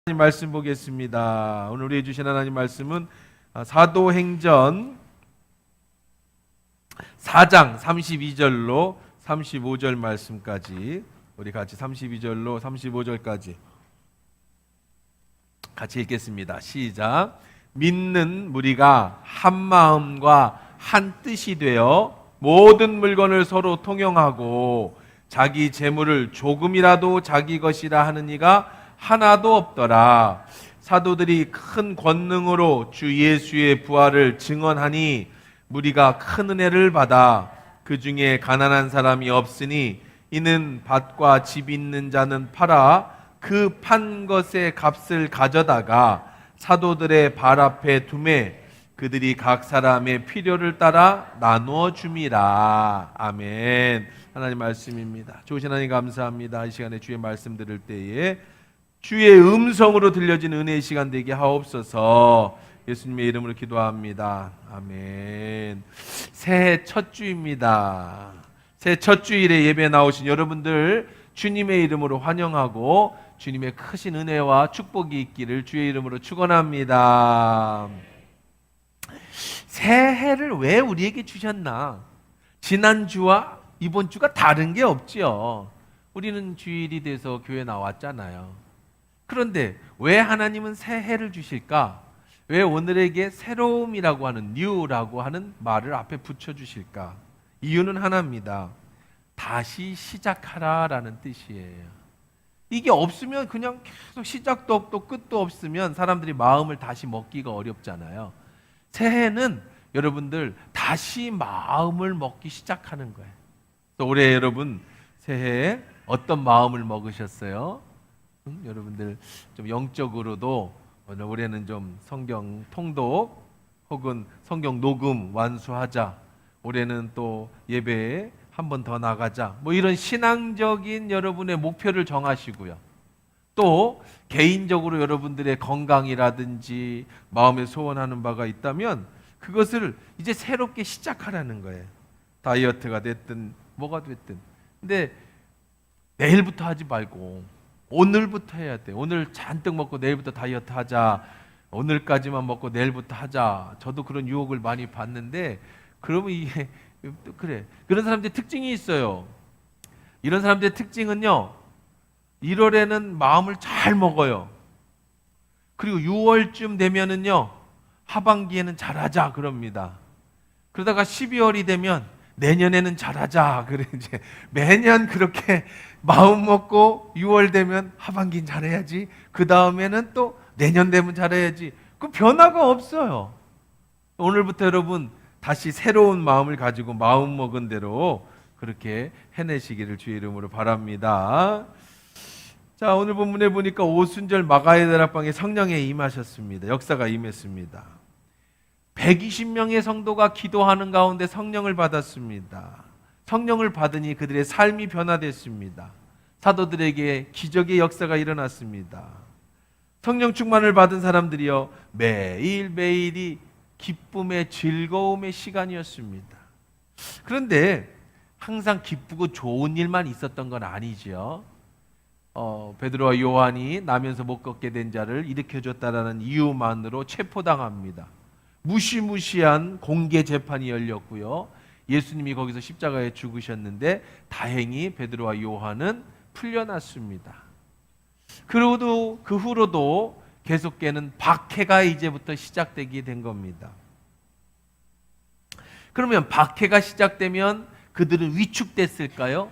하나님 말씀 보겠습니다. 오늘 우리에게 주신 하나님 말씀은 사도행전 4장 32절로 35절 말씀까지, 우리 같이 32절로 35절까지 같이 읽겠습니다. 시작. 믿는 무리가 한 마음과 한 뜻이 되어 모든 물건을 서로 통용하고 자기 재물을 조금이라도 자기 것이라 하는 이가 하나도 없더라. 사도들이 큰 권능으로 주 예수의 부활을 증언하니 무리가 큰 은혜를 받아 그 중에 가난한 사람이 없으니 이는 밭과 집 있는 자는 팔아 그 판 것의 값을 가져다가 사도들의 발 앞에 두매 그들이 각 사람의 필요를 따라 나누어 줌이라. 아멘. 하나님 말씀입니다. 좋으신 하나님 감사합니다. 이 시간에 주의 말씀 들을 때에 주의 음성으로 들려지는 은혜의 시간 되게 하옵소서. 예수님의 이름으로 기도합니다. 아멘. 새해 첫 주입니다. 새해 첫 주일에 예배 나오신 여러분들 주님의 이름으로 환영하고 주님의 크신 은혜와 축복이 있기를 주의 이름으로 축원합니다. 새해를 왜 우리에게 주셨나? 지난주와 이번 주가 다른 게 없지요. 우리는 주일이 돼서 교회 나왔잖아요. 그런데 왜 하나님은 새해를 주실까? 왜 오늘에게 새로움이라고 하는 new라고 하는 말을 앞에 붙여주실까? 이유는 하나입니다. 다시 시작하라라는 뜻이에요. 이게 없으면 그냥 계속 시작도 없고 끝도 없으면 사람들이 마음을 다시 먹기가 어렵잖아요. 새해는 여러분들 다시 마음을 먹기 시작하는 거예요. 올해 여러분 새해에 어떤 마음을 먹으셨어요? 여러분들 좀 영적으로도 올해는 좀 성경 통독 혹은 성경 녹음 완수하자. 올해는 또 예배에 한 번 더 나가자. 뭐 이런 신앙적인 여러분의 목표를 정하시고요. 또 개인적으로 여러분들의 건강이라든지 마음에 소원하는 바가 있다면 그것을 이제 새롭게 시작하라는 거예요. 다이어트가 됐든 뭐가 됐든. 근데 내일부터 하지 말고 오늘부터 해야 돼. 오늘 잔뜩 먹고 내일부터 다이어트 하자. 오늘까지만 먹고 내일부터 하자. 저도 그런 유혹을 많이 받는데 그러면 이게 그래. 그런 사람들의 특징이 있어요. 이런 사람들의 특징은요. 1월에는 마음을 잘 먹어요. 그리고 6월쯤 되면은요. 하반기에는 잘하자 그럽니다. 그러다가 12월이 되면 내년에는 잘하자. 그래 이제 매년 그렇게 마음 먹고 6월 되면 하반기는 잘해야지. 그 다음에는 또 내년 되면 잘해야지. 그 변화가 없어요. 오늘부터 여러분 다시 새로운 마음을 가지고 마음 먹은 대로 그렇게 해내시기를 주의 이름으로 바랍니다. 자, 오늘 본문에 보니까 오순절 마가의 다락방에 성령에 임하셨습니다. 역사가 임했습니다. 120명의 성도가 기도하는 가운데 성령을 받았습니다. 성령을 받으니 그들의 삶이 변화됐습니다. 사도들에게 기적의 역사가 일어났습니다. 성령 충만을 받은 사람들이요 매일매일이 기쁨의 즐거움의 시간이었습니다. 그런데 항상 기쁘고 좋은 일만 있었던 건 아니죠. 베드로와 요한이 나면서 못 걷게 된 자를 일으켜줬다라는 이유만으로 체포당합니다. 무시무시한 공개 재판이 열렸고요. 예수님이 거기서 십자가에 죽으셨는데 다행히 베드로와 요한은 풀려났습니다. 그리고도 그 후로도 계속되는 박해가 이제부터 시작되게 된 겁니다. 그러면 박해가 시작되면 그들은 위축됐을까요?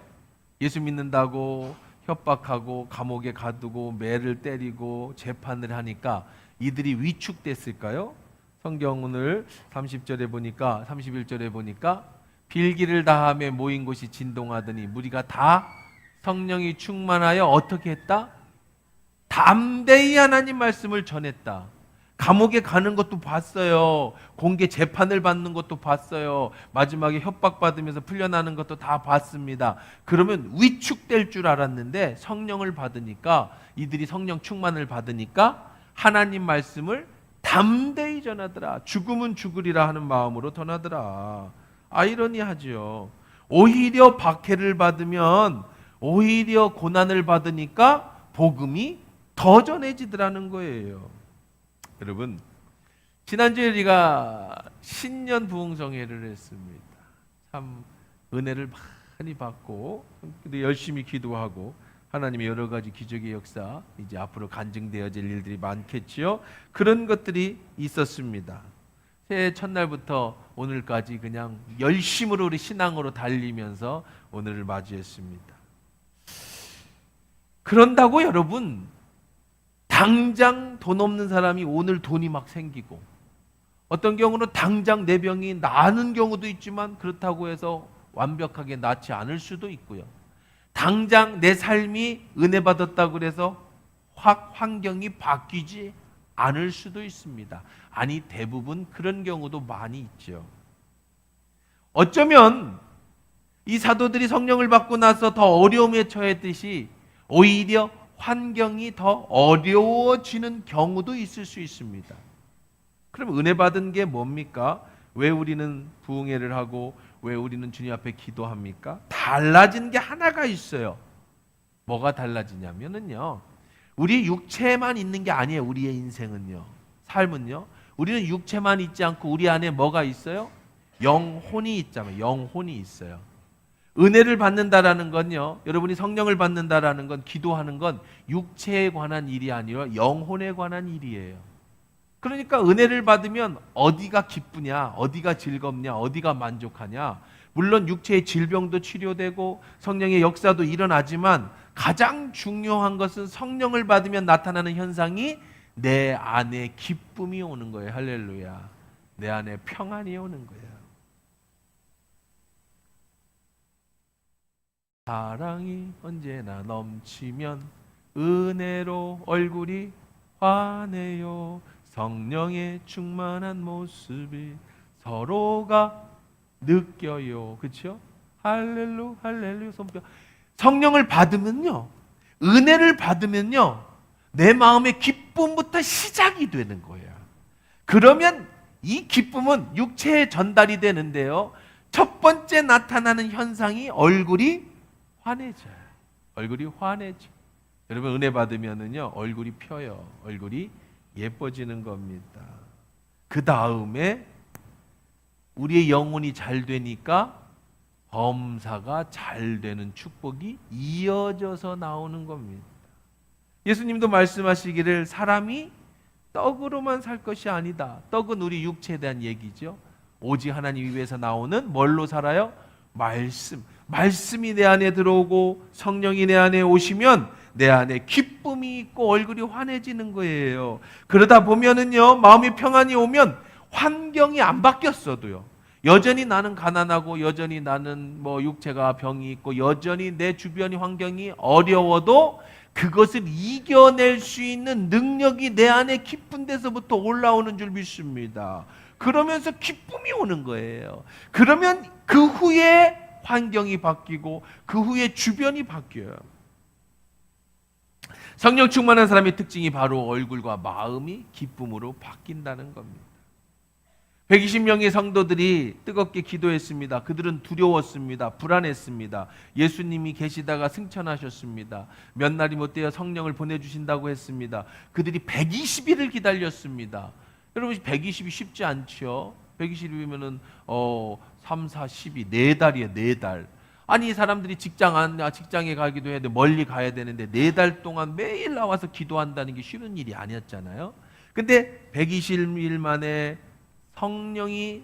예수 믿는다고 협박하고 감옥에 가두고 매를 때리고 재판을 하니까 이들이 위축됐을까요? 성경 오늘 30절에 보니까 31절에 보니까 빌기를 다하며 모인 곳이 진동하더니 무리가 다 성령이 충만하여 어떻게 했다? 담대히 하나님 말씀을 전했다. 감옥에 가는 것도 봤어요. 공개 재판을 받는 것도 봤어요. 마지막에 협박받으면서 풀려나는 것도 다 봤습니다. 그러면 위축될 줄 알았는데 성령을 받으니까 이들이 성령 충만을 받으니까 하나님 말씀을 담대히 전하더라. 죽음은 죽으리라 하는 마음으로 전하더라. 아이러니하지요. 오히려 박해를 받으면 오히려 고난을 받으니까 복음이 더 전해지더라는 거예요. 여러분, 지난주에 우리가 신년 부흥성회를 했습니다. 참 은혜를 많이 받고 열심히 기도하고 하나님의 여러 가지 기적의 역사, 이제 앞으로 간증되어질 일들이 많겠지요. 그런 것들이 있었습니다. 새해 첫날부터 오늘까지 그냥 열심으로 우리 신앙으로 달리면서 오늘을 맞이했습니다. 그런다고 여러분, 당장 돈 없는 사람이 오늘 돈이 막 생기고, 어떤 경우는 당장 내 병이 나는 경우도 있지만 그렇다고 해서 완벽하게 낫지 않을 수도 있고요. 당장 내 삶이 은혜 받았다고 해서 확 환경이 바뀌지 않을 수도 있습니다. 아니, 대부분 그런 경우도 많이 있죠. 어쩌면 이 사도들이 성령을 받고 나서 더 어려움에 처했듯이 오히려 환경이 더 어려워지는 경우도 있을 수 있습니다. 그럼 은혜 받은 게 뭡니까? 왜 우리는 부흥회를 하고 왜 우리는 주님 앞에 기도합니까? 달라진 게 하나가 있어요. 뭐가 달라지냐면요, 우리 육체만 있는 게 아니에요. 우리의 인생은요, 삶은요, 우리는 육체만 있지 않고 우리 안에 뭐가 있어요? 영혼이 있잖아요. 영혼이 있어요. 은혜를 받는다라는 건요, 여러분이 성령을 받는다라는 건, 기도하는 건 육체에 관한 일이 아니라 영혼에 관한 일이에요. 그러니까 은혜를 받으면 어디가 기쁘냐, 어디가 즐겁냐, 어디가 만족하냐. 물론 육체의 질병도 치료되고 성령의 역사도 일어나지만 가장 중요한 것은 성령을 받으면 나타나는 현상이 내 안에 기쁨이 오는 거예요. 할렐루야. 내 안에 평안이 오는 거예요. 사랑이 언제나 넘치면 은혜로 얼굴이 환해요. 성령의 충만한 모습이 서로가 느껴요. 그렇죠? 할렐루 할렐루. 성령을 받으면요, 은혜를 받으면요, 내 마음의 기쁨부터 시작이 되는 거예요. 그러면 이 기쁨은 육체에 전달이 되는데요, 첫 번째 나타나는 현상이 얼굴이 환해져요. 얼굴이 환해져. 여러분, 은혜 받으면은요, 얼굴이 펴요. 얼굴이 예뻐지는 겁니다. 그 다음에 우리의 영혼이 잘 되니까 범사가 잘 되는 축복이 이어져서 나오는 겁니다. 예수님도 말씀하시기를 사람이 떡으로만 살 것이 아니다. 떡은 우리 육체에 대한 얘기죠. 오직 하나님 위에서 나오는 뭘로 살아요? 말씀. 말씀이 내 안에 들어오고 성령이 내 안에 오시면 내 안에 기쁨이 있고 얼굴이 환해지는 거예요. 그러다 보면은요, 마음의 평안이 오면 환경이 안 바뀌었어도요, 여전히 나는 가난하고 여전히 나는 육체가 병이 있고 여전히 내 주변의 환경이 어려워도 그것을 이겨낼 수 있는 능력이 내 안에 깊은 데서부터 올라오는 줄 믿습니다. 그러면서 기쁨이 오는 거예요. 그러면 그 후에 환경이 바뀌고 그 후에 주변이 바뀌어요. 성령 충만한 사람의 특징이 바로 얼굴과 마음이 기쁨으로 바뀐다는 겁니다. 120명의 성도들이 뜨겁게 기도했습니다. 그들은 두려웠습니다. 불안했습니다. 예수님이 계시다가 승천하셨습니다. 몇 날이 못 되어 성령을 보내주신다고 했습니다. 그들이 120일을 기다렸습니다. 여러분, 120이 쉽지 않죠. 120일이면은 3, 4, 12, 4달이에요. 4달. 아니, 사람들이 직장에 가기도 해야 돼. 멀리 가야 되는데 4달 동안 매일 나와서 기도한다는 게 쉬운 일이 아니었잖아요. 근데 120일 만에 성령이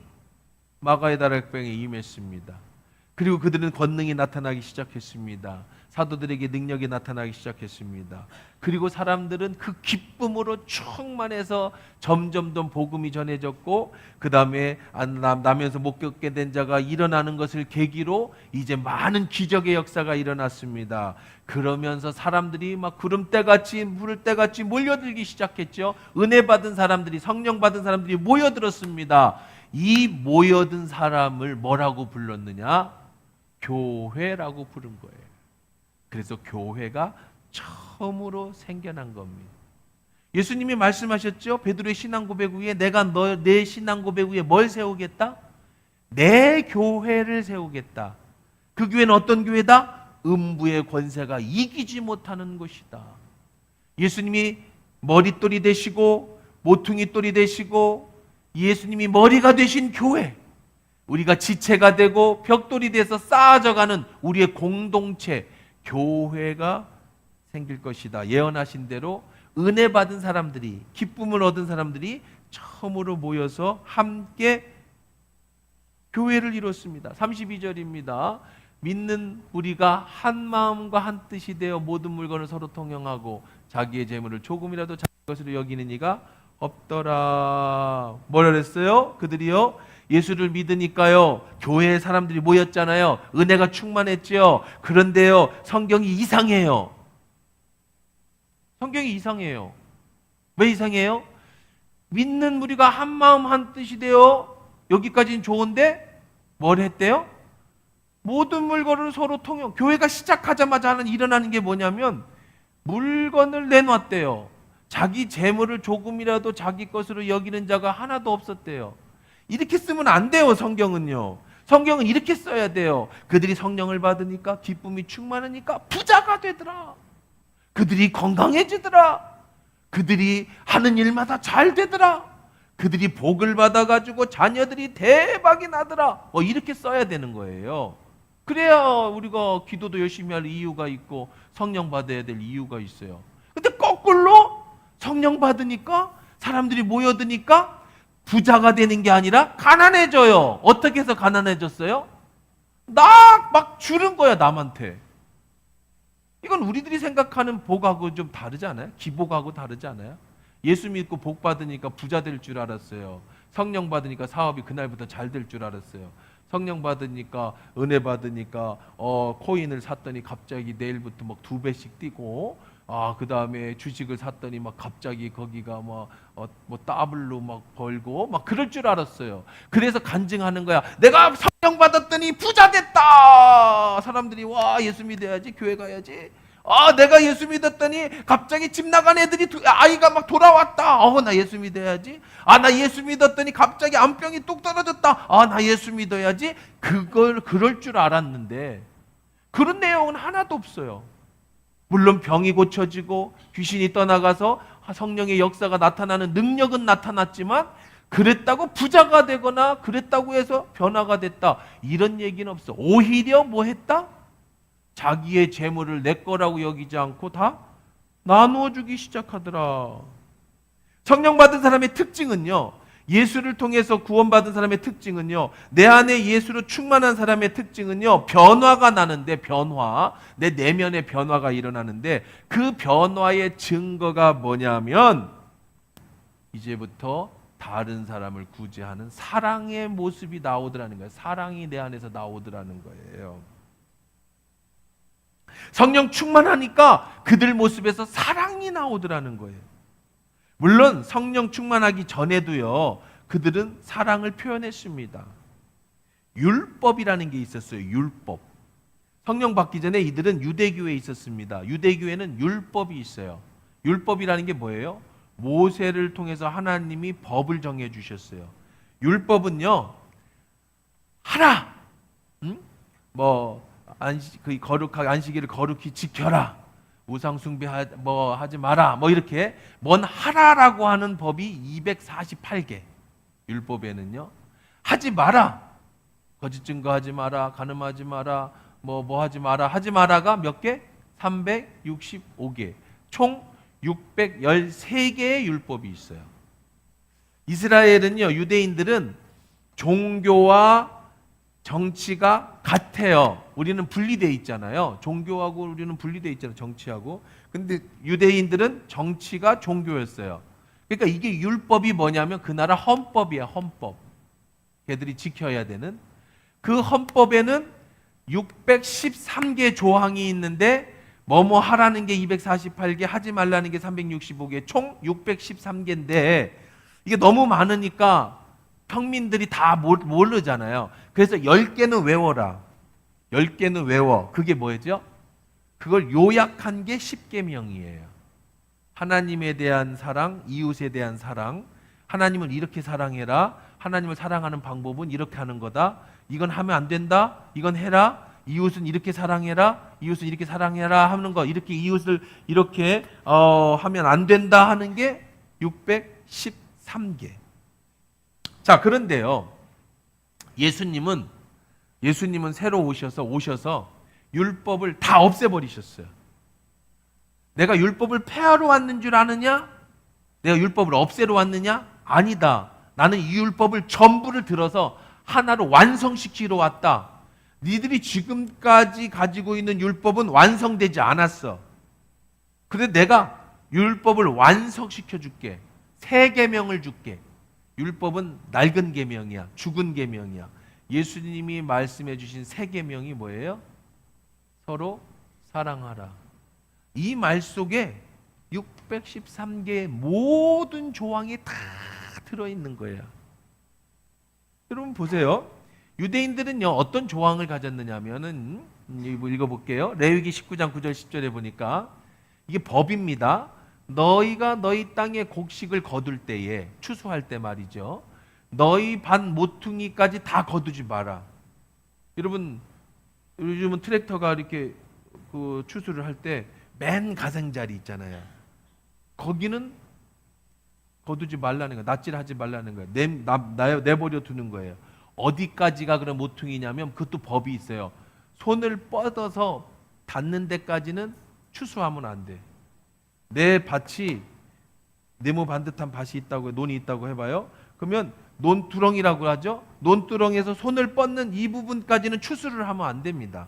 마가다락방에 임했습니다. 그리고 그들은 권능이 나타나기 시작했습니다. 사도들에게 능력이 나타나기 시작했습니다. 그리고 사람들은 그 기쁨으로 충만해서 점점 더 복음이 전해졌고, 그 다음에 나면서 못 겪게 된 자가 일어나는 것을 계기로 이제 많은 기적의 역사가 일어났습니다. 그러면서 사람들이 막 구름대같이 물때같이 몰려들기 시작했죠. 은혜 받은 사람들이, 성령 받은 사람들이 모여들었습니다. 이 모여든 사람을 뭐라고 불렀느냐? 교회라고 부른 거예요. 그래서 교회가 처음으로 생겨난 겁니다. 예수님이 말씀하셨죠. 베드로의 신앙 고백 후에 내가 내 신앙 고백 후에 뭘 세우겠다? 내 교회를 세우겠다. 그 교회는 어떤 교회다? 음부의 권세가 이기지 못하는 것이다. 예수님이 머릿돌이 되시고 모퉁이 돌이 되시고 예수님이 머리가 되신 교회, 우리가 지체가 되고 벽돌이 돼서 쌓아져가는 우리의 공동체 교회가 생길 것이다. 예언하신 대로 은혜 받은 사람들이, 기쁨을 얻은 사람들이 처음으로 모여서 함께 교회를 이뤘습니다. 32절입니다. 믿는 우리가 한 마음과 한 뜻이 되어 모든 물건을 서로 통용하고 자기의 재물을 조금이라도 자기 것으로 여기는 이가 없더라. 뭐라 그랬어요? 그들이요, 예수를 믿으니까요, 교회에 사람들이 모였잖아요. 은혜가 충만했지요. 그런데요, 성경이 이상해요. 성경이 이상해요. 왜 이상해요? 믿는 우리가 한 마음 한 뜻이 되어, 여기까지는 좋은데 뭘 했대요? 모든 물건을 서로 통용. 교회가 시작하자마자 일어나는 게 뭐냐면 물건을 내놨대요. 자기 재물을 조금이라도 자기 것으로 여기는 자가 하나도 없었대요. 이렇게 쓰면 안 돼요. 성경은요, 성경은 이렇게 써야 돼요. 그들이 성령을 받으니까 기쁨이 충만하니까 부자가 되더라. 그들이 건강해지더라. 그들이 하는 일마다 잘 되더라. 그들이 복을 받아가지고 자녀들이 대박이 나더라. 이렇게 써야 되는 거예요. 그래야 우리가 기도도 열심히 할 이유가 있고 성령 받아야 될 이유가 있어요. 근데 거꾸로 성령 받으니까 사람들이 모여드니까 부자가 되는 게 아니라 가난해져요. 어떻게 해서 가난해졌어요? 막 주는 거야, 남한테. 이건 우리들이 생각하는 복하고 좀 다르지 않아요? 기복하고 다르지 않아요? 예수 믿고 복 받으니까 부자 될 줄 알았어요. 성령 받으니까 사업이 그날부터 잘 될 줄 알았어요. 성령 받으니까, 은혜 받으니까 코인을 샀더니 갑자기 내일부터 막 2배씩 뛰고, 그 다음에 주식을 샀더니 막 갑자기 거기가 뭐 더블로 막 벌고 막 그럴 줄 알았어요. 그래서 간증하는 거야. 내가 성령 받았더니 부자 됐다. 사람들이 와, 예수 믿어야지, 교회 가야지. 내가 예수 믿었더니 갑자기 집 나간 애들이 아이가 막 돌아왔다. 나 예수 믿어야지. 나 예수 믿었더니 갑자기 암병이 뚝 떨어졌다. 나 예수 믿어야지. 그럴 줄 알았는데 그런 내용은 하나도 없어요. 물론 병이 고쳐지고 귀신이 떠나가서 성령의 역사가 나타나는 능력은 나타났지만 그랬다고 부자가 되거나 그랬다고 해서 변화가 됐다, 이런 얘기는 없어. 오히려 뭐 했다? 자기의 재물을 내 거라고 여기지 않고 다 나누어 주기 시작하더라. 성령 받은 사람의 특징은요, 예수를 통해서 구원받은 사람의 특징은요, 내 안에 예수로 충만한 사람의 특징은요, 변화가 나는데, 내 내면의 변화가 일어나는데, 그 변화의 증거가 뭐냐면 이제부터 다른 사람을 구제하는 사랑의 모습이 나오더라는 거예요. 사랑이 내 안에서 나오더라는 거예요. 성령 충만하니까 그들 모습에서 사랑이 나오더라는 거예요. 물론 성령 충만하기 전에도요, 그들은 사랑을 표현했습니다. 율법이라는 게 있었어요. 율법. 성령 받기 전에 이들은 유대교에 있었습니다. 유대교에는 율법이 있어요. 율법이라는 게 뭐예요? 모세를 통해서 하나님이 법을 정해 주셨어요. 율법은요, 하라. 거룩하게 안식일을 거룩히 지켜라. 우상 숭배하지 마라. 이렇게 뭔 하라라고 하는 법이 248개. 율법에는요, 하지 마라. 거짓 증거하지 마라. 간음하지 마라. 하지 마라. 하지 마라가 몇 개? 365개. 총 613개의 율법이 있어요. 이스라엘은요, 유대인들은 종교와 정치가 같아요. 우리는 분리되어 있잖아요. 종교하고 우리는 분리되어 있잖아요. 정치하고. 근데 유대인들은 정치가 종교였어요. 그러니까 이게 율법이 뭐냐면 그 나라 헌법이야. 헌법. 걔들이 지켜야 되는. 그 헌법에는 613개 조항이 있는데 뭐뭐 하라는 게 248개, 하지 말라는 게 365개, 총 613개인데 이게 너무 많으니까 평민들이 다 모르잖아요. 그래서 10개는 외워라. 10개는 외워. 그게 뭐죠? 그걸 요약한 게 10계명이에요. 하나님에 대한 사랑, 이웃에 대한 사랑, 하나님을 이렇게 사랑해라. 하나님을 사랑하는 방법은 이렇게 하는 거다. 이건 하면 안 된다. 이건 해라. 이웃은 이렇게 사랑해라, 이웃은 이렇게 사랑해라 하는 거, 이렇게 이웃을 이렇게 하면 안 된다 하는 게 613개. 자, 그런데요, 예수님은 새로 오셔서 율법을 다 없애버리셨어요. 내가 율법을 폐하러 왔는 줄 아느냐? 내가 율법을 없애러 왔느냐? 아니다. 나는 이 율법을 전부를 들어서 하나로 완성시키러 왔다. 니들이 지금까지 가지고 있는 율법은 완성되지 않았어. 그런데 내가 율법을 완성시켜 줄게. 새 계명을 줄게. 율법은 낡은 계명이야. 죽은 계명이야. 예수님이 말씀해 주신 새 계명이 뭐예요? 서로 사랑하라. 이 말 속에 613개의 모든 조항이 다 들어있는 거예요. 여러분 보세요. 유대인들은요, 어떤 조항을 가졌느냐 하면은, 읽어볼게요. 레위기 19장 9절 10절에 보니까 이게 법입니다. 너희가 너희 땅에 곡식을 거둘 때에, 추수할 때 말이죠, 너희 반 모퉁이까지 다 거두지 마라. 여러분, 요즘은 트랙터가 이렇게 그 추수를 할 때 맨 가생자리 있잖아요. 거기는 거두지 말라는 거예요. 낫질하지 말라는 거예요. 내버려 두는 거예요. 어디까지가 그런 모퉁이냐면 그것도 법이 있어요. 손을 뻗어서 닿는 데까지는 추수하면 안 돼. 내 밭이 네모 반듯한 밭이 있다고, 논이 있다고 해봐요. 그러면 논두렁이라고 하죠. 논두렁에서 손을 뻗는 이 부분까지는 추수를 하면 안 됩니다.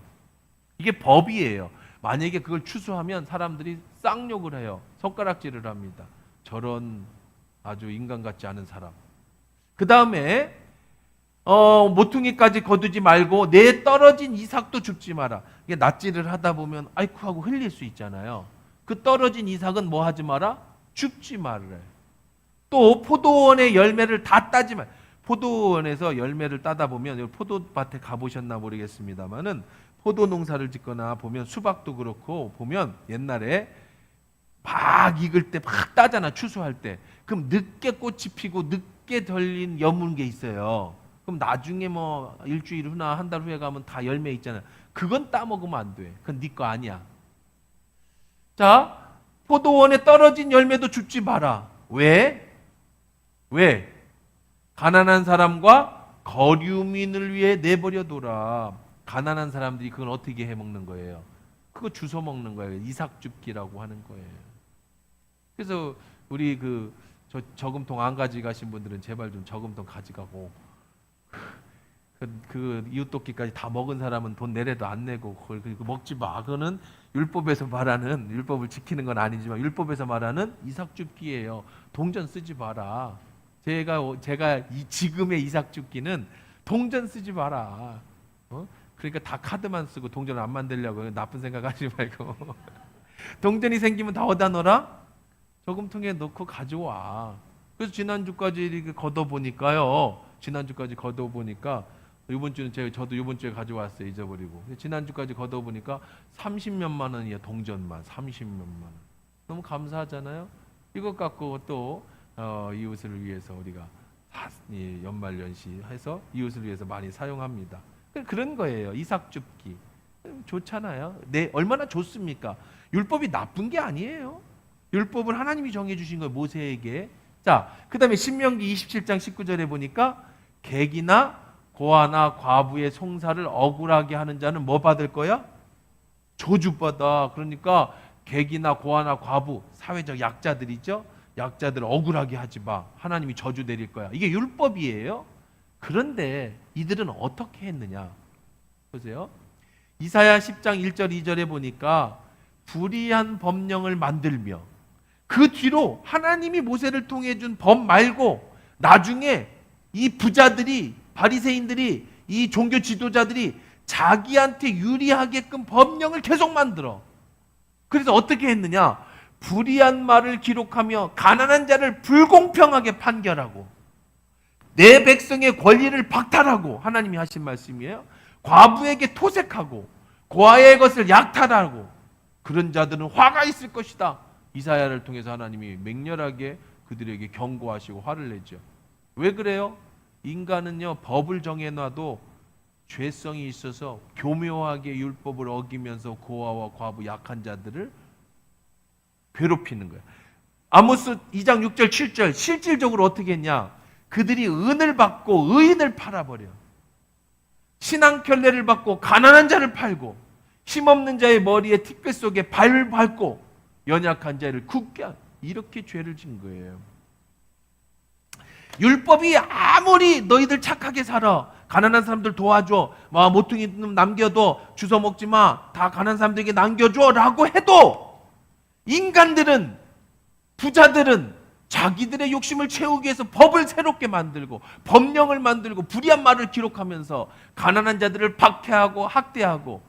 이게 법이에요. 만약에 그걸 추수하면 사람들이 쌍욕을 해요. 손가락질을 합니다. 저런 아주 인간 같지 않은 사람. 그 다음에 모퉁이까지 거두지 말고 내 떨어진 이삭도 줍지 마라. 이게 낫질을 하다 보면 아이쿠 하고 흘릴 수 있잖아요. 그 떨어진 이삭은 뭐 하지 마라? 줍지 말래. 또 포도원의 열매를 다 따지 말. 포도원에서 열매를 따다 보면, 포도밭에 가보셨나 모르겠습니다만은 포도 농사를 짓거나 보면 수박도 그렇고 보면 옛날에 막 익을 때 막 따잖아, 추수할 때. 그럼 늦게 꽃이 피고 늦게 덜린 여문 게 있어요. 그럼 나중에 뭐 일주일 후나 한 달 후에 가면 다 열매 있잖아요. 그건 따먹으면 안 돼. 그건 네 거 아니야. 자, 포도원에 떨어진 열매도 줍지 마라. 왜? 가난한 사람과 거류민을 위해 내버려둬라. 가난한 사람들이 그걸 어떻게 해먹는 거예요? 그거 주워 먹는 거예요. 이삭줍기라고 하는 거예요. 그래서 우리 저금통 안 가져가신 분들은 제발 좀 저금통 가져가고, 그 이웃돕기까지 다 먹은 사람은 돈 내래도 안 내고 그걸 먹지 마. 그거는 율법에서 말하는, 율법을 지키는 건 아니지만 율법에서 말하는 이삭줍기예요. 동전 쓰지 마라. 제가 지금의 이삭줍기는 동전 쓰지 마라. 그러니까 다 카드만 쓰고 동전 안 만들려고 나쁜 생각하지 말고 동전이 생기면 다 어디다 넣어라? 저금통에 넣고 가져와. 그래서 지난주까지 이렇게 걷어보니까요. 이번 주는 저도 이번 주에 가져왔어요. 잊어버리고. 지난주까지 걷어보니까 30몇만 원이야. 동전만 30몇만 원. 너무 감사하잖아요. 이것 갖고 또 이웃을 위해서 우리가 연말연시 해서 이웃을 위해서 많이 사용합니다. 그런 거예요. 이삭줍기 좋잖아요. 얼마나 좋습니까? 율법이 나쁜 게 아니에요. 율법은 하나님이 정해주신 거예요. 모세에게. 자, 그 다음에 신명기 27장 19절에 보니까 객이나 고아나 과부의 송사를 억울하게 하는 자는 뭐 받을 거야? 저주받아. 그러니까 객이나 고아나 과부, 사회적 약자들이죠. 약자들 억울하게 하지 마. 하나님이 저주 내릴 거야. 이게 율법이에요. 그런데 이들은 어떻게 했느냐? 보세요. 이사야 10장 1절 2절에 보니까 불의한 법령을 만들며, 그 뒤로 하나님이 모세를 통해 준 법 말고 나중에 이 부자들이, 바리새인들이, 이 종교 지도자들이 자기한테 유리하게끔 법령을 계속 만들어. 그래서 어떻게 했느냐? 불의한 말을 기록하며 가난한 자를 불공평하게 판결하고, 내 백성의 권리를 박탈하고, 하나님이 하신 말씀이에요. 과부에게 토색하고 고아의 것을 약탈하고, 그런 자들은 화가 있을 것이다. 이사야를 통해서 하나님이 맹렬하게 그들에게 경고하시고 화를 내죠. 왜 그래요? 인간은요, 법을 정해놔도 죄성이 있어서 교묘하게 율법을 어기면서 고아와 과부 약한 자들을 괴롭히는 거예요. 아모스 2장 6절 7절 실질적으로 어떻게 했냐? 그들이 은을 받고 의인을 팔아버려. 신앙켤레를 받고 가난한 자를 팔고 힘없는 자의 머리에 티끌 속에 발을 밟고 연약한 자를 굳게 한, 이렇게 죄를 진 거예요. 율법이 아무리 너희들 착하게 살아, 가난한 사람들 도와줘, 모퉁이 남겨도 주워 먹지 마, 다 가난한 사람들에게 남겨줘 라고 해도 인간들은, 부자들은 자기들의 욕심을 채우기 위해서 법을 새롭게 만들고 법령을 만들고 불의한 말을 기록하면서 가난한 자들을 박해하고 학대하고,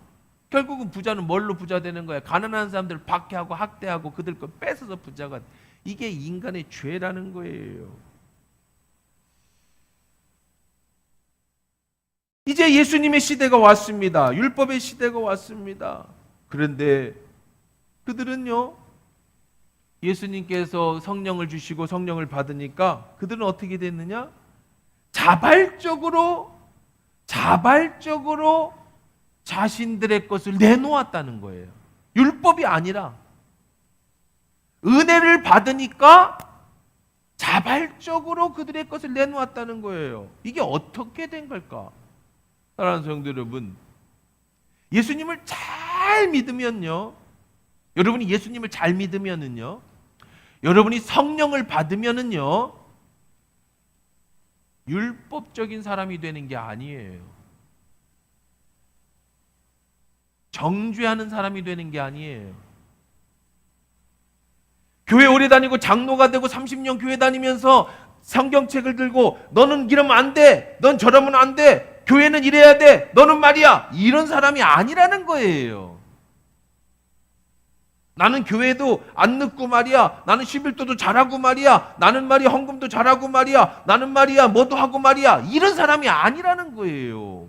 결국은 부자는 뭘로 부자 되는 거야? 가난한 사람들을 박해하고 학대하고 그들 걸 뺏어서 부자가. 이게 인간의 죄라는 거예요. 이제 예수님의 시대가 왔습니다. 율법의 시대가 왔습니다. 그런데 그들은요, 예수님께서 성령을 주시고 성령을 받으니까 그들은 어떻게 됐느냐? 자발적으로 자신들의 것을 내놓았다는 거예요. 율법이 아니라 은혜를 받으니까 자발적으로 그들의 것을 내놓았다는 거예요. 이게 어떻게 된 걸까? 사랑하는 성도 여러분, 예수님을 잘 믿으면요, 여러분이 예수님을 잘 믿으면은요, 여러분이 성령을 받으면은요, 율법적인 사람이 되는 게 아니에요. 정죄하는 사람이 되는 게 아니에요. 교회 오래 다니고 장로가 되고 30년 교회 다니면서 성경책을 들고 너는 이러면 안 돼, 넌 저러면 안 돼, 교회는 이래야 돼, 너는 말이야, 이런 사람이 아니라는 거예요. 나는 교회도 안 늦고 말이야, 나는 11도도 잘하고 말이야, 나는 말이야 헌금도 잘하고 말이야, 나는 말이야 뭐도 하고 말이야, 이런 사람이 아니라는 거예요.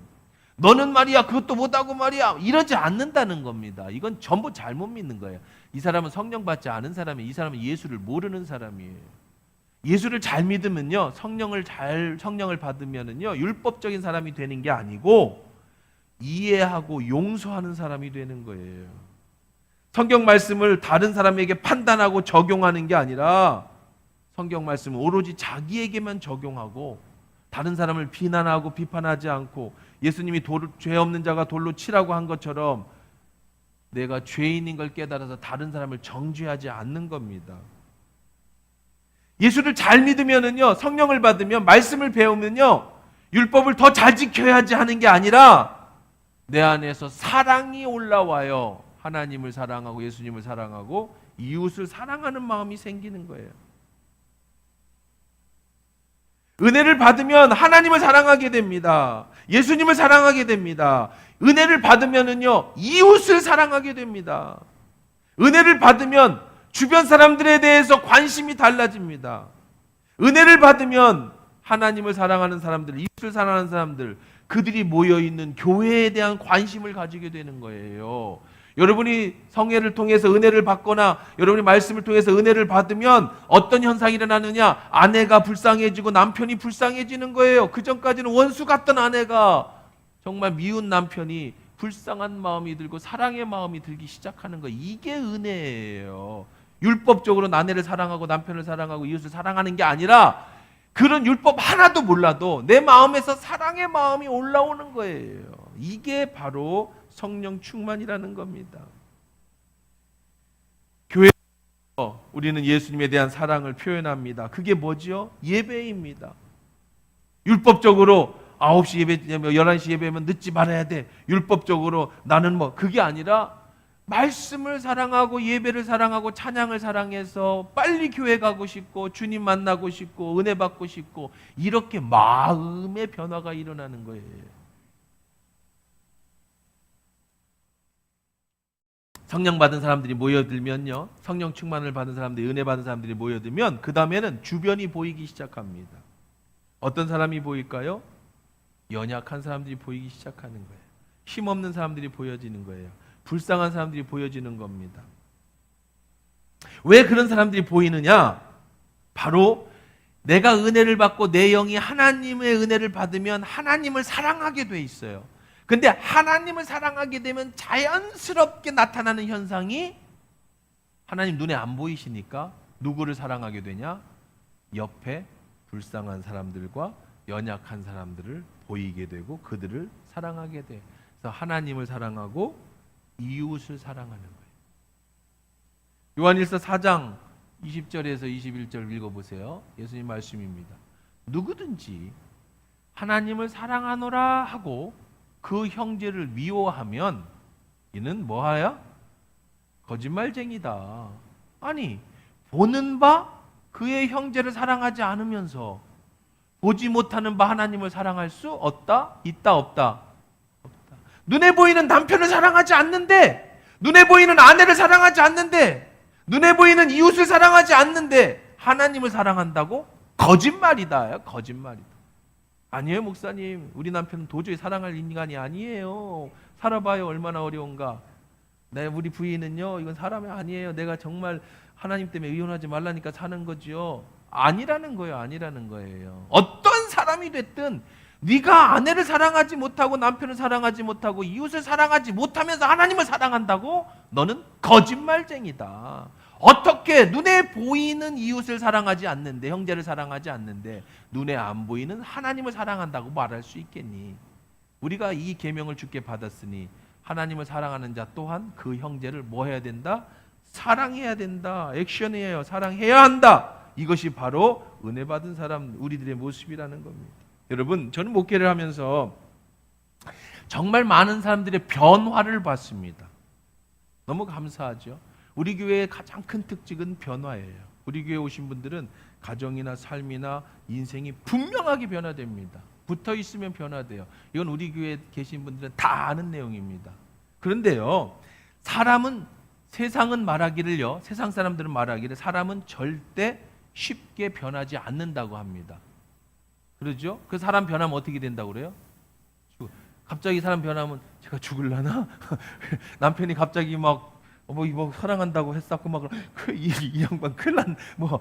너는 말이야 그것도 못하고 말이야, 이러지 않는다는 겁니다. 이건 전부 잘못 믿는 거예요. 이 사람은 성령 받지 않은 사람이에요. 이 사람은 예수를 모르는 사람이에요. 예수를 잘 믿으면요, 성령을 받으면은요, 율법적인 사람이 되는 게 아니고 이해하고 용서하는 사람이 되는 거예요. 성경 말씀을 다른 사람에게 판단하고 적용하는 게 아니라 성경 말씀은 오로지 자기에게만 적용하고 다른 사람을 비난하고 비판하지 않고, 예수님이 죄 없는 자가 돌로 치라고 한 것처럼 내가 죄인인 걸 깨달아서 다른 사람을 정죄하지 않는 겁니다. 예수를 잘 믿으면은요, 성령을 받으면, 말씀을 배우면요, 율법을 더 잘 지켜야지 하는 게 아니라 내 안에서 사랑이 올라와요. 하나님을 사랑하고 예수님을 사랑하고 이웃을 사랑하는 마음이 생기는 거예요. 은혜를 받으면 하나님을 사랑하게 됩니다. 예수님을 사랑하게 됩니다. 은혜를 받으면은요, 이웃을 사랑하게 됩니다. 은혜를 받으면 주변 사람들에 대해서 관심이 달라집니다. 은혜를 받으면 하나님을 사랑하는 사람들, 이웃을 사랑하는 사람들, 그들이 모여있는 교회에 대한 관심을 가지게 되는 거예요. 여러분이 성회를 통해서 은혜를 받거나 여러분이 말씀을 통해서 은혜를 받으면 어떤 현상이 일어나느냐? 아내가 불쌍해지고 남편이 불쌍해지는 거예요. 그전까지는 원수 같던 아내가 정말 미운 남편이 불쌍한 마음이 들고 사랑의 마음이 들기 시작하는 거예요. 이게 은혜예요. 율법적으로 아내를 사랑하고 남편을 사랑하고 이웃을 사랑하는 게 아니라 그런 율법 하나도 몰라도 내 마음에서 사랑의 마음이 올라오는 거예요. 이게 바로 성령 충만이라는 겁니다. 교회에서 우리는 예수님에 대한 사랑을 표현합니다. 그게 뭐지요? 예배입니다. 율법적으로 9시 예배, 11시 예배면 늦지 말아야 돼. 율법적으로 나는 그게 아니라 말씀을 사랑하고 예배를 사랑하고 찬양을 사랑해서 빨리 교회 가고 싶고 주님 만나고 싶고 은혜 받고 싶고, 이렇게 마음의 변화가 일어나는 거예요. 성령 받은 사람들이 모여들면요, 성령 충만을 받은 사람들이, 은혜 받은 사람들이 모여들면 그 다음에는 주변이 보이기 시작합니다. 어떤 사람이 보일까요? 연약한 사람들이 보이기 시작하는 거예요. 힘없는 사람들이 보여지는 거예요. 불쌍한 사람들이 보여지는 겁니다. 왜 그런 사람들이 보이느냐? 바로 내가 은혜를 받고 내 영이 하나님의 은혜를 받으면 하나님을 사랑하게 돼 있어요. 근데 하나님을 사랑하게 되면 자연스럽게 나타나는 현상이 하나님 눈에 안 보이시니까 누구를 사랑하게 되냐? 옆에 불쌍한 사람들과 연약한 사람들을 보이게 되고 그들을 사랑하게 돼. 그래서 하나님을 사랑하고 이웃을 사랑하는 거예요. 요한일서 4장 20절에서 21절 읽어보세요. 예수님 말씀입니다. 누구든지 하나님을 사랑하노라 하고 그 형제를 미워하면 이는 뭐하야? 거짓말쟁이다. 아니, 보는 바 그의 형제를 사랑하지 않으면서 보지 못하는 바 하나님을 사랑할 수 없다? 있다 없다? 없다. 눈에 보이는 남편을 사랑하지 않는데, 눈에 보이는 아내를 사랑하지 않는데, 눈에 보이는 이웃을 사랑하지 않는데 하나님을 사랑한다고? 거짓말이다. 거짓말이다. 아니에요, 목사님. 우리 남편은 도저히 사랑할 인간이 아니에요. 살아봐요, 얼마나 어려운가. 네, 우리 부인은요, 이건 사람이 아니에요. 내가 정말 하나님 때문에 의존하지 말라니까 사는 거지요. 아니라는 거예요. 아니라는 거예요. 어떤 사람이 됐든 네가 아내를 사랑하지 못하고 남편을 사랑하지 못하고 이웃을 사랑하지 못하면서 하나님을 사랑한다고? 너는 거짓말쟁이다. 어떻게 눈에 보이는 이웃을 사랑하지 않는데, 형제를 사랑하지 않는데 눈에 안 보이는 하나님을 사랑한다고 말할 수 있겠니? 우리가 이 계명을 주께 받았으니 하나님을 사랑하는 자 또한 그 형제를 뭐 해야 된다? 사랑해야 된다. 액션이에요. 사랑해야 한다. 이것이 바로 은혜 받은 사람, 우리들의 모습이라는 겁니다. 여러분, 저는 목회를 하면서 정말 많은 사람들의 변화를 봤습니다. 너무 감사하죠. 우리 교회의 가장 큰 특징은 변화예요. 우리 교회 오신 분들은 가정이나 삶이나 인생이 분명하게 변화됩니다. 붙어 있으면 변화돼요. 이건 우리 교회에 계신 분들은 다 아는 내용입니다. 그런데요, 세상은 말하기를요, 세상 사람들은 말하기를 사람은 절대 쉽게 변하지 않는다고 합니다. 그러죠? 그 사람 변하면 어떻게 된다고 그래요? 갑자기 사람 변하면 제가 죽을라나? 남편이 갑자기 뭐 사랑한다고 했었고 이 양반 큰일 난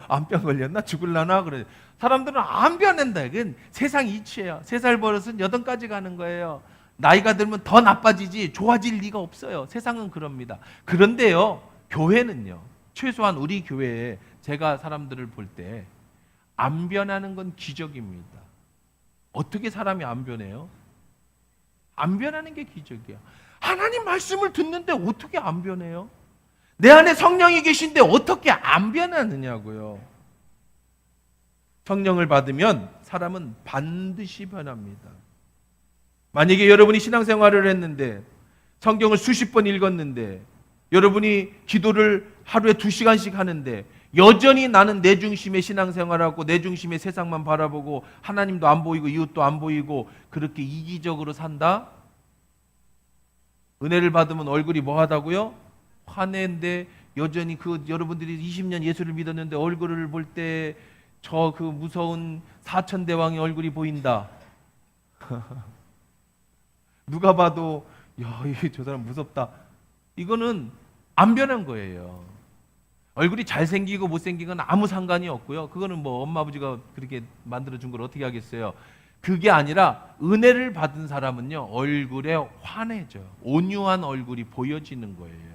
암병 걸렸나? 죽을라나? 그래. 사람들은 안 변한다. 그건 세상 이치예요. 3살 버릇은 8가지 가는 거예요. 나이가 들면 더 나빠지지 좋아질 리가 없어요. 세상은 그럽니다. 그런데요, 교회는요, 최소한 우리 교회에 제가 사람들을 볼 때 안 변하는 건 기적입니다. 어떻게 사람이 안 변해요? 안 변하는 게 기적이야. 하나님 말씀을 듣는데 어떻게 안 변해요? 내 안에 성령이 계신데 어떻게 안 변하느냐고요. 성령을 받으면 사람은 반드시 변합니다. 만약에 여러분이 신앙생활을 했는데 성경을 수십 번 읽었는데 여러분이 기도를 하루에 2시간씩 하는데 여전히 나는 내 중심의 신앙생활하고 내 중심의 세상만 바라보고 하나님도 안 보이고 이웃도 안 보이고 그렇게 이기적으로 산다? 은혜를 받으면 얼굴이 뭐하다고요? 환해인데 여전히 여러분들이 20년 예수를 믿었는데 얼굴을 볼 때 저 무서운 사천대왕의 얼굴이 보인다. 누가 봐도 저 사람 무섭다. 이거는 안 변한 거예요. 얼굴이 잘생기고 못생긴 건 아무 상관이 없고요. 그거는 엄마 아버지가 그렇게 만들어준 걸 어떻게 하겠어요. 그게 아니라 은혜를 받은 사람은요, 얼굴에 환해져요. 온유한 얼굴이 보여지는 거예요.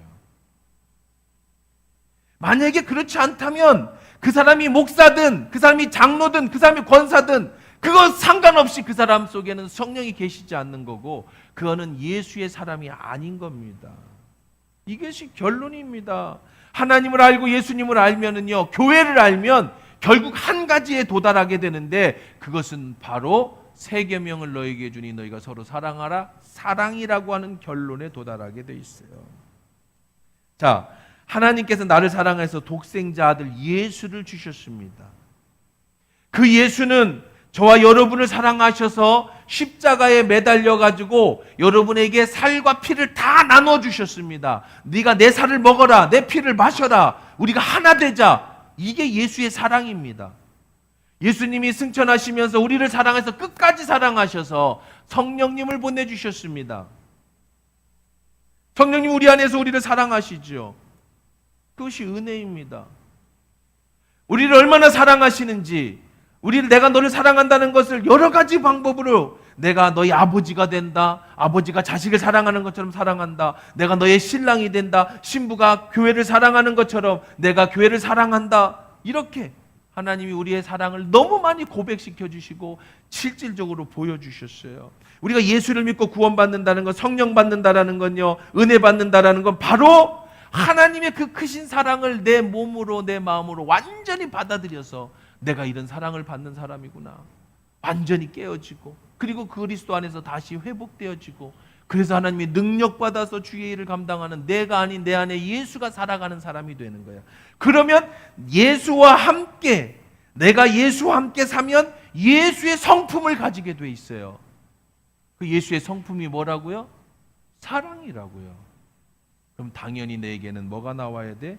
만약에 그렇지 않다면 그 사람이 목사든 그 사람이 장로든 그 사람이 권사든 그거 상관없이 그 사람 속에는 성령이 계시지 않는 거고 그거는 예수의 사람이 아닌 겁니다. 이것이 결론입니다. 하나님을 알고 예수님을 알면은요, 교회를 알면 결국 한 가지에 도달하게 되는데 그것은 바로 새 계명을 너에게 주니 너희가 서로 사랑하라. 사랑이라고 하는 결론에 도달하게 돼 있어요. 자, 하나님께서 나를 사랑해서 독생자 아들 예수를 주셨습니다. 그 예수는 저와 여러분을 사랑하셔서 십자가에 매달려 가지고 여러분에게 살과 피를 다 나눠 주셨습니다. 네가 내 살을 먹어라, 내 피를 마셔라, 우리가 하나 되자. 이게 예수의 사랑입니다. 예수님이 승천하시면서 우리를 사랑해서 끝까지 사랑하셔서 성령님을 보내주셨습니다. 성령님 우리 안에서 우리를 사랑하시죠. 그것이 은혜입니다. 우리를 얼마나 사랑하시는지, 내가 너를 사랑한다는 것을 여러 가지 방법으로 내가 너희 아버지가 된다. 아버지가 자식을 사랑하는 것처럼 사랑한다. 내가 너의 신랑이 된다. 신부가 교회를 사랑하는 것처럼 내가 교회를 사랑한다. 이렇게 하나님이 우리의 사랑을 너무 많이 고백시켜 주시고 실질적으로 보여주셨어요. 우리가 예수를 믿고 구원받는다는 건, 성령 받는다라는 건요, 은혜 받는다라는 건 바로 하나님의 그 크신 사랑을 내 몸으로, 내 마음으로 완전히 받아들여서 내가 이런 사랑을 받는 사람이구나, 완전히 깨어지고, 그리고 그리스도 안에서 다시 회복되어지고, 그래서 하나님이 능력받아서 주의 일을 감당하는, 내가 아닌 내 안에 예수가 살아가는 사람이 되는 거야. 그러면 예수와 함께, 내가 예수와 함께 사면 예수의 성품을 가지게 돼 있어요. 그 예수의 성품이 뭐라고요? 사랑이라고요. 그럼 당연히 내게는 뭐가 나와야 돼?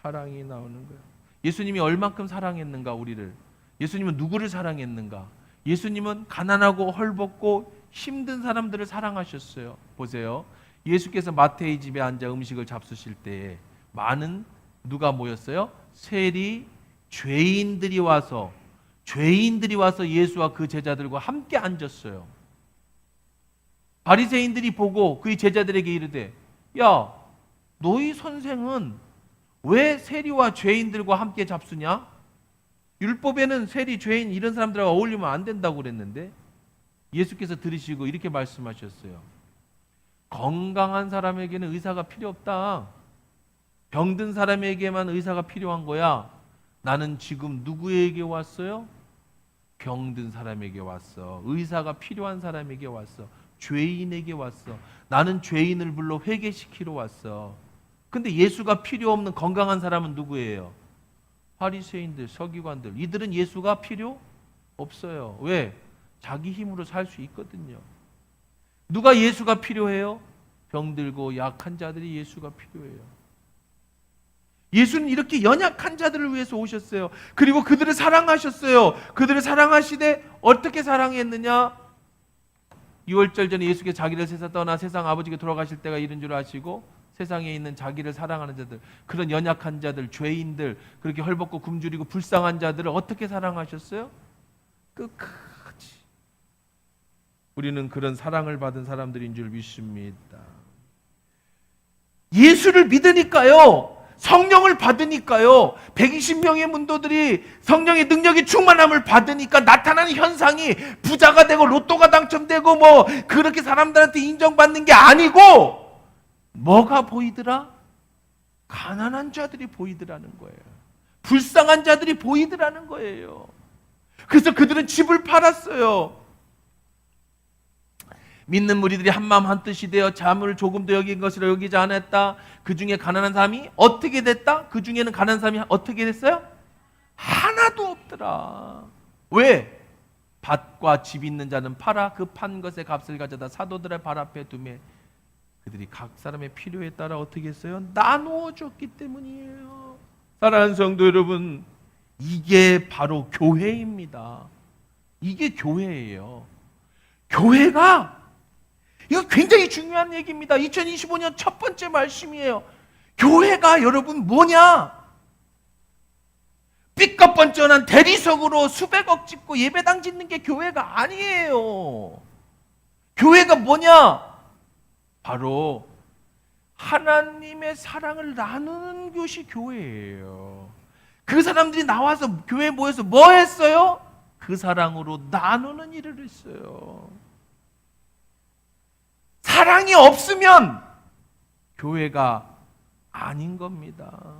사랑이 나오는 거예요. 예수님이 얼만큼 사랑했는가 우리를? 예수님은 누구를 사랑했는가? 예수님은 가난하고 헐벗고 힘든 사람들을 사랑하셨어요. 보세요. 예수께서 마태의 집에 앉아 음식을 잡수실 때에 많은 누가 모였어요? 세리, 죄인들이 와서 예수와 그 제자들과 함께 앉았어요. 바리새인들이 보고 그의 제자들에게 이르되, 야, 너희 선생은 왜 세리와 죄인들과 함께 잡수냐? 율법에는 세리, 죄인 이런 사람들하고 어울리면 안 된다고 그랬는데, 예수께서 들으시고 이렇게 말씀하셨어요. 건강한 사람에게는 의사가 필요 없다. 병든 사람에게만 의사가 필요한 거야. 나는 지금 누구에게 왔어요? 병든 사람에게 왔어. 의사가 필요한 사람에게 왔어. 죄인에게 왔어. 나는 죄인을 불러 회개시키러 왔어. 근데 예수가 필요 없는 건강한 사람은 누구예요? 바리새인들, 서기관들. 이들은 예수가 필요 없어요. 왜? 자기 힘으로 살 수 있거든요. 누가 예수가 필요해요? 병들고 약한 자들이 예수가 필요해요. 예수는 이렇게 연약한 자들을 위해서 오셨어요. 그리고 그들을 사랑하셨어요. 그들을 사랑하시되 어떻게 사랑했느냐? 6월절 전에 예수께서 자기를 세상 떠나 세상 아버지께 돌아가실 때가 이른 줄 아시고, 세상에 있는 자기를 사랑하는 자들, 그런 연약한 자들, 죄인들, 그렇게 헐벗고 굶주리고 불쌍한 자들을 어떻게 사랑하셨어요? 끝까지. 우리는 그런 사랑을 받은 사람들인 줄 믿습니다. 예수를 믿으니까요, 성령을 받으니까요, 120명의 문도들이 성령의 능력이 충만함을 받으니까 나타나는 현상이 부자가 되고 로또가 당첨되고 뭐 그렇게 사람들한테 인정받는 게 아니고, 뭐가 보이더라? 가난한 자들이 보이더라는 거예요. 불쌍한 자들이 보이더라는 거예요. 그래서 그들은 집을 팔았어요. 믿는 무리들이 한마음 한뜻이 되어 자문을 조금도 여긴 것이라 여기지 않았다. 그 중에 가난한 사람이 어떻게 됐다? 그 중에는 가난한 사람이 어떻게 됐어요? 하나도 없더라. 왜? 밭과 집 있는 자는 팔아 그 판 것의 값을 가져다 사도들의 발 앞에 두매 그들이 각 사람의 필요에 따라 어떻게 했어요? 나누어 줬기 때문이에요. 사랑하는 성도 여러분, 이게 바로 교회입니다. 이게 교회예요. 교회가, 이거 굉장히 중요한 얘기입니다. 2025년 첫 번째 말씀이에요. 교회가 여러분 뭐냐? 삐까뻔쩍한 대리석으로 수백억 짓고 예배당 짓는 게 교회가 아니에요. 교회가 뭐냐? 바로 하나님의 사랑을 나누는 것이 교회예요. 그 사람들이 나와서 교회에 모여서 뭐 했어요? 그 사랑으로 나누는 일을 했어요. 사랑이 없으면 교회가 아닌 겁니다.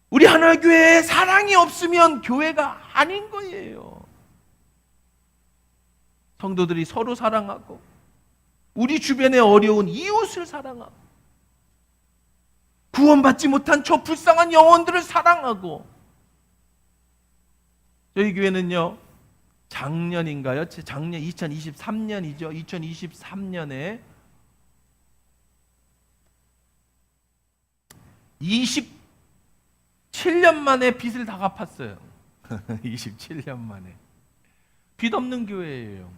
우리 하나교회에 사랑이 없으면 교회가 아닌 거예요. 성도들이 서로 사랑하고 우리 주변에 어려운 이웃을 사랑하고 구원받지 못한 저 불쌍한 영혼들을 사랑하고. 저희 교회는요, 작년인가요? 작년 2023년이죠. 2023년에 27년 만에 빚을 다 갚았어요. 27년 만에. 빚 없는 교회예요.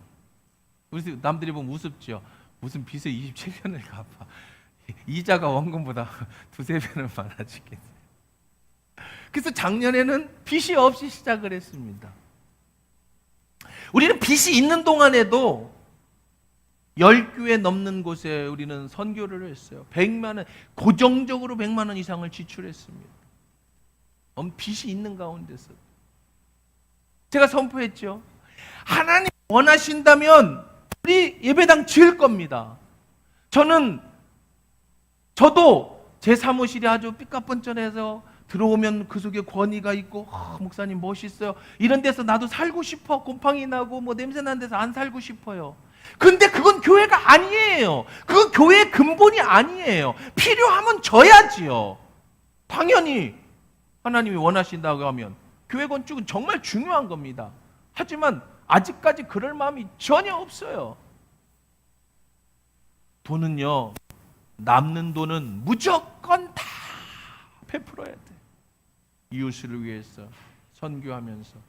우리 남들이 보면 우습죠. 무슨 빚을 27년을 갚아. 이자가 원금보다 두세 배는 많아지겠어요. 그래서 작년에는 빚이 없이 시작을 했습니다. 우리는 빚이 있는 동안에도 10교회 넘는 곳에 우리는 선교를 했어요. 100만 원, 고정적으로 100만 원 이상을 지출했습니다. 빚이 있는 가운데서. 제가 선포했죠. 하나님 원하신다면 우리 예배당 지을 겁니다. 저도 제 사무실이 아주 삐까뻔쩍해서 들어오면 그 속에 권위가 있고 목사님 멋있어요. 이런 데서 나도 살고 싶어. 곰팡이 나고 뭐 냄새 나는 데서 안 살고 싶어요. 근데 그건 교회가 아니에요. 그건 교회의 근본이 아니에요. 필요하면 져야지요. 당연히 하나님이 원하신다고 하면 교회 건축은 정말 중요한 겁니다. 하지만 아직까지 그럴 마음이 전혀 없어요. 돈은요, 남는 돈은 무조건 다 베풀어야 돼. 이웃을 위해서 선교하면서.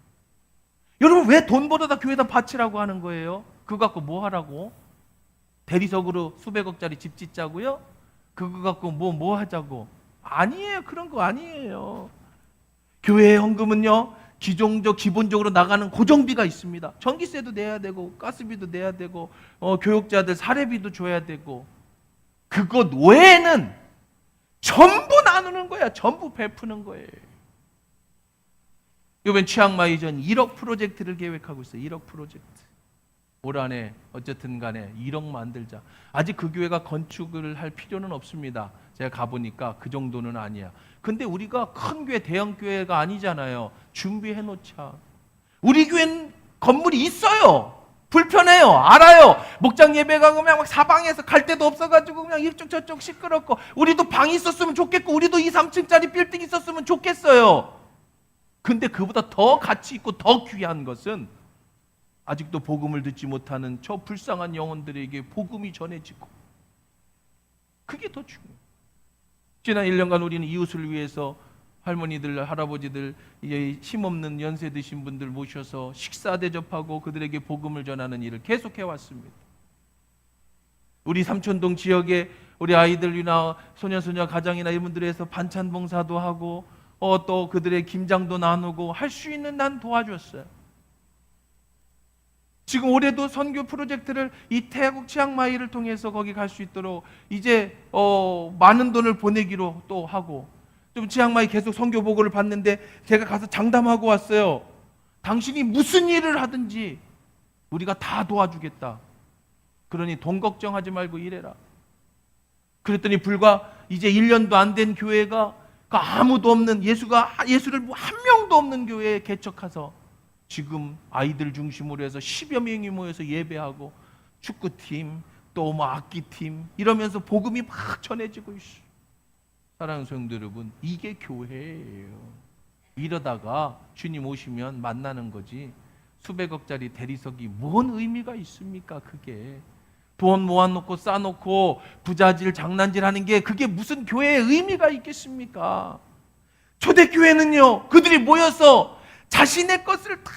여러분, 왜 돈 벌어다 교회에다 바치라고 하는 거예요? 그거 갖고 뭐 하라고? 대리석으로 수백억짜리 집 짓자고요? 그거 갖고 뭐 하자고? 아니에요. 그런 거 아니에요. 교회의 헌금은요, 기본적으로 나가는 고정비가 있습니다. 전기세도 내야 되고 가스비도 내야 되고 교육자들 사례비도 줘야 되고, 그것 외에는 전부 나누는 거야. 전부 베푸는 거예요. 이번 치앙마이 전 1억 프로젝트를 계획하고 있어요. 1억 프로젝트. 올 한해 어쨌든 간에 1억 만들자. 아직 그 교회가 건축을 할 필요는 없습니다. 제가 가보니까 그 정도는 아니야. 근데 우리가 큰 교회, 대형 교회가 아니잖아요. 준비해 놓자. 우리 교회는 건물이 있어요. 불편해요. 알아요. 목장 예배 가면 막 사방에서 갈 데도 없어가지고 그냥 이쪽 저쪽 시끄럽고, 우리도 방이 있었으면 좋겠고, 우리도 2, 3층짜리 빌딩 있었으면 좋겠어요. 근데 그보다 더 가치 있고 더 귀한 것은 아직도 복음을 듣지 못하는 저 불쌍한 영혼들에게 복음이 전해지고, 그게 더 중요해요. 지난 1년간 우리는 이웃을 위해서 할머니들, 할아버지들, 이제 힘없는 연세 드신 분들 모셔서 식사 대접하고 그들에게 복음을 전하는 일을 계속해 왔습니다. 우리 삼촌동 지역에 우리 아이들이나 소년소녀 가정이나 이분들에서 반찬 봉사도 하고 또 그들의 김장도 나누고 할 수 있는 난 도와줬어요. 지금 올해도 선교 프로젝트를 이 태국 치앙마이를 통해서 거기 갈 수 있도록 이제 많은 돈을 보내기로 또 하고, 좀 치앙마이 계속 선교 보고를 받는데 제가 가서 장담하고 왔어요. 당신이 무슨 일을 하든지 우리가 다 도와주겠다. 그러니 돈 걱정하지 말고 일해라. 그랬더니 불과 이제 1년도 안 된 교회가 아무도 없는, 예수를 한 명도 없는 교회에 개척해서 지금 아이들 중심으로 해서 10여 명이 모여서 예배하고 축구팀 또 뭐 악기팀 이러면서 복음이 막 전해지고 있어요. 사랑하는 성도 여러분, 이게 교회예요. 이러다가 주님 오시면 만나는 거지 수백억짜리 대리석이 뭔 의미가 있습니까? 그게 돈 모아놓고 쌓아놓고 부자질 장난질 하는 게 그게 무슨 교회의 의미가 있겠습니까? 초대교회는요, 그들이 모여서 자신의 것을 다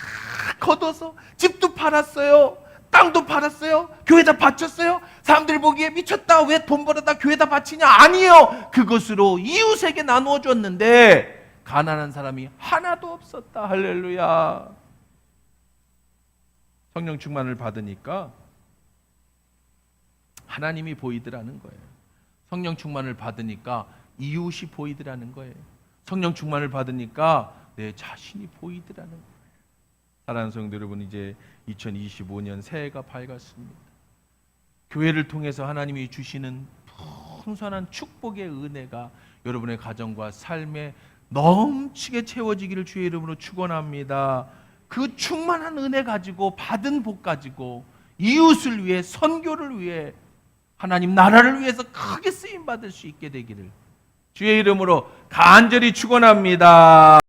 걷어서 집도 팔았어요. 땅도 팔았어요. 교회에다 바쳤어요. 사람들 보기에 미쳤다. 왜 돈 벌어다 교회에다 바치냐? 아니요. 그것으로 이웃에게 나누어 줬는데 가난한 사람이 하나도 없었다. 할렐루야. 성령 충만을 받으니까 하나님이 보이더라는 거예요. 성령 충만을 받으니까 이웃이 보이더라는 거예요. 성령 충만을 받으니까 내 자신이 보이더라는 거예요. 사랑하는 성도 여러분, 이제 2025년 새해가 밝았습니다. 교회를 통해서 하나님이 주시는 풍성한 축복의 은혜가 여러분의 가정과 삶에 넘치게 채워지기를 주의 이름으로 축원합니다. 그 충만한 은혜 가지고 받은 복 가지고 이웃을 위해, 선교를 위해, 하나님 나라를 위해서 크게 쓰임 받을 수 있게 되기를 주의 이름으로 간절히 축원합니다.